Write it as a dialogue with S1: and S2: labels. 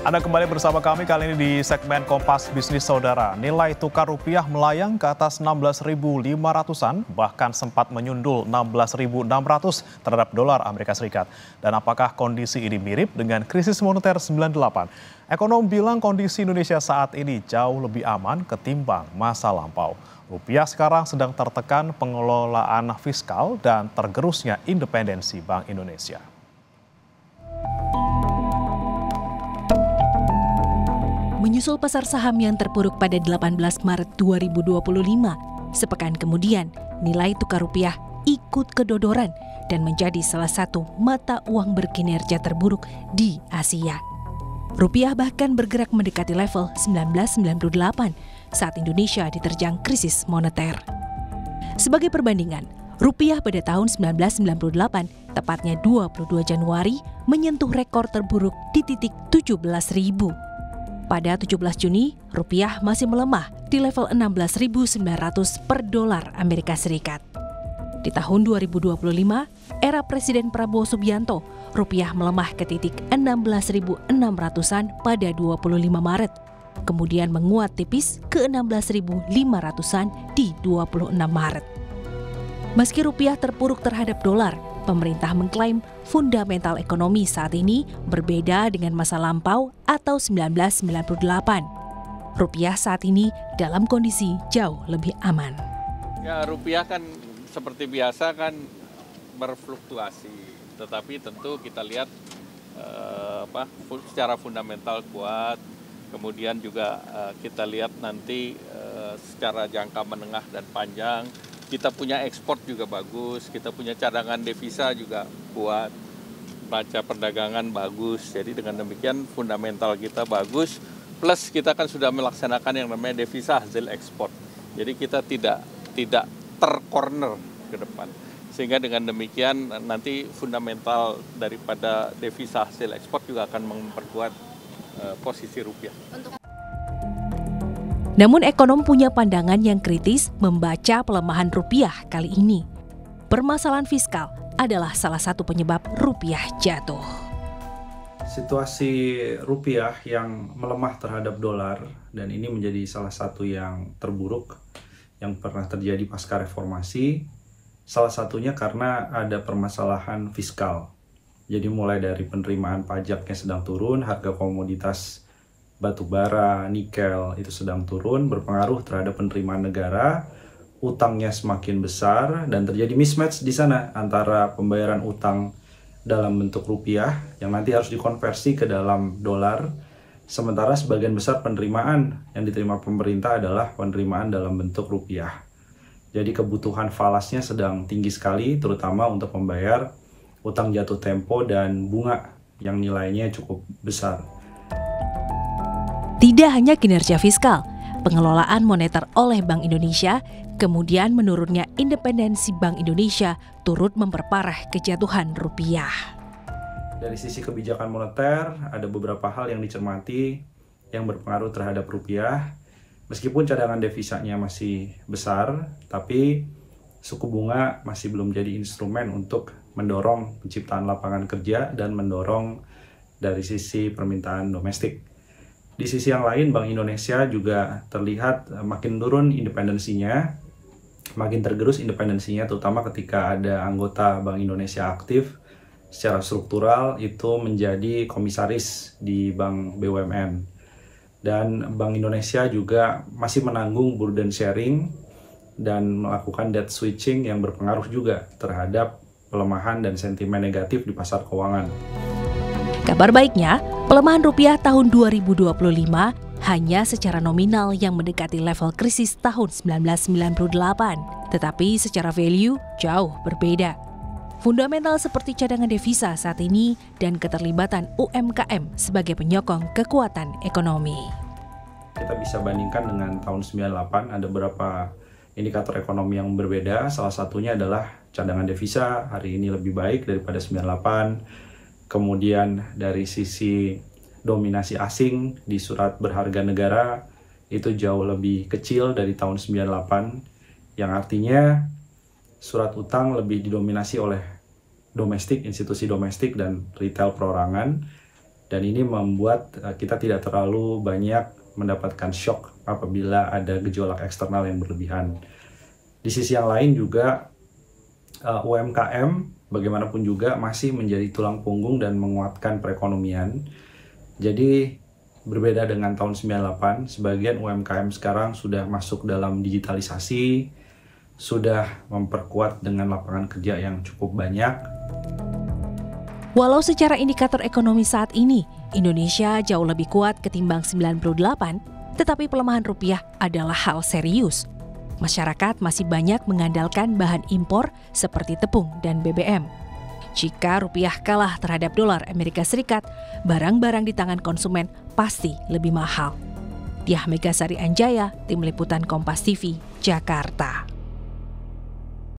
S1: Anda kembali bersama kami kali ini di segmen Kompas Bisnis Saudara. Nilai tukar rupiah melayang ke atas 16.500-an, bahkan sempat menyundul 16.600 terhadap dolar Amerika Serikat. Dan apakah kondisi ini mirip dengan krisis moneter 98? Ekonom bilang kondisi Indonesia saat ini jauh lebih aman ketimbang masa lampau. Rupiah sekarang sedang tertekan pengelolaan fiskal dan tergerusnya independensi Bank Indonesia.
S2: Menyusul pasar saham yang terpuruk pada 18 Maret 2025, sepekan kemudian nilai tukar rupiah ikut kedodoran dan menjadi salah satu mata uang berkinerja terburuk di Asia. Rupiah bahkan bergerak mendekati level 1998 saat Indonesia diterjang krisis moneter. Sebagai perbandingan, rupiah pada tahun 1998, tepatnya 22 Januari, menyentuh rekor terburuk di titik 17.000. Pada 17 Juni, rupiah masih melemah di level 16.900 per dolar Amerika Serikat. Di tahun 2025, era Presiden Prabowo Subianto, rupiah melemah ke titik 16.600-an pada 25 Maret, kemudian menguat tipis ke 16.500-an di 26 Maret. Meski rupiah terpuruk terhadap dolar, pemerintah mengklaim fundamental ekonomi saat ini berbeda dengan masa lampau atau 1998. Rupiah saat ini dalam kondisi jauh lebih aman.
S3: Ya, rupiah kan seperti biasa kan berfluktuasi, tetapi tentu kita lihat secara fundamental kuat. Kemudian juga kita lihat nanti secara jangka menengah dan panjang. Kita punya ekspor juga bagus, kita punya cadangan devisa juga kuat, neraca perdagangan bagus. Jadi dengan demikian fundamental kita bagus, plus kita kan sudah melaksanakan yang namanya devisa hasil ekspor. Jadi kita tidak tercorner ke depan. Sehingga dengan demikian nanti fundamental daripada devisa hasil ekspor juga akan memperkuat posisi rupiah.
S2: Namun ekonom punya pandangan yang kritis membaca pelemahan rupiah kali ini. Permasalahan fiskal adalah salah satu penyebab rupiah jatuh.
S4: Situasi rupiah yang melemah terhadap dolar dan ini menjadi salah satu yang terburuk yang pernah terjadi pasca reformasi. Salah satunya karena ada permasalahan fiskal. Jadi mulai dari penerimaan pajak yang sedang turun, harga komoditas batu bara, nikel itu sedang turun, berpengaruh terhadap penerimaan negara, utangnya semakin besar, dan terjadi mismatch di sana antara pembayaran utang dalam bentuk rupiah yang nanti harus dikonversi ke dalam dolar, sementara sebagian besar penerimaan yang diterima pemerintah adalah penerimaan dalam bentuk rupiah. Jadi kebutuhan falasnya sedang tinggi sekali, terutama untuk membayar utang jatuh tempo dan bunga yang nilainya cukup besar.
S2: Tidak hanya kinerja fiskal, pengelolaan moneter oleh Bank Indonesia, kemudian menurunnya independensi Bank Indonesia turut memperparah kejatuhan rupiah.
S4: Dari sisi kebijakan moneter, ada beberapa hal yang dicermati yang berpengaruh terhadap rupiah. Meskipun cadangan devisanya masih besar, tapi suku bunga masih belum jadi instrumen untuk mendorong penciptaan lapangan kerja dan mendorong dari sisi permintaan domestik. Di sisi yang lain, Bank Indonesia juga terlihat makin turun independensinya, makin tergerus independensinya, terutama ketika ada anggota Bank Indonesia aktif secara struktural itu menjadi komisaris di Bank BUMN. Dan Bank Indonesia juga masih menanggung burden sharing dan melakukan debt switching yang berpengaruh juga terhadap pelemahan dan sentimen negatif di pasar keuangan.
S2: Kabar baiknya, pelemahan rupiah tahun 2025 hanya secara nominal yang mendekati level krisis tahun 1998, tetapi secara value jauh berbeda. Fundamental seperti cadangan devisa saat ini dan keterlibatan UMKM sebagai penyokong kekuatan ekonomi.
S4: Kita bisa bandingkan dengan tahun 98, ada beberapa indikator ekonomi yang berbeda. Salah satunya adalah cadangan devisa hari ini lebih baik daripada 98. Kemudian dari sisi dominasi asing di surat berharga negara itu jauh lebih kecil dari tahun 98, yang artinya surat utang lebih didominasi oleh domestik, institusi domestik dan retail perorangan. Dan ini membuat kita tidak terlalu banyak mendapatkan shock apabila ada gejolak eksternal yang berlebihan. Di sisi yang lain juga UMKM bagaimanapun juga masih menjadi tulang punggung dan menguatkan perekonomian. Jadi berbeda dengan tahun 98, sebagian UMKM sekarang sudah masuk dalam digitalisasi, sudah memperkuat dengan lapangan kerja yang cukup banyak.
S2: Walau secara indikator ekonomi saat ini, Indonesia jauh lebih kuat ketimbang 98, tetapi pelemahan rupiah adalah hal serius. Masyarakat masih banyak mengandalkan bahan impor seperti tepung dan BBM. Jika rupiah kalah terhadap dolar Amerika Serikat, barang-barang di tangan konsumen pasti lebih mahal. Diah Megasari Anjaya, Tim Liputan Kompas TV, Jakarta.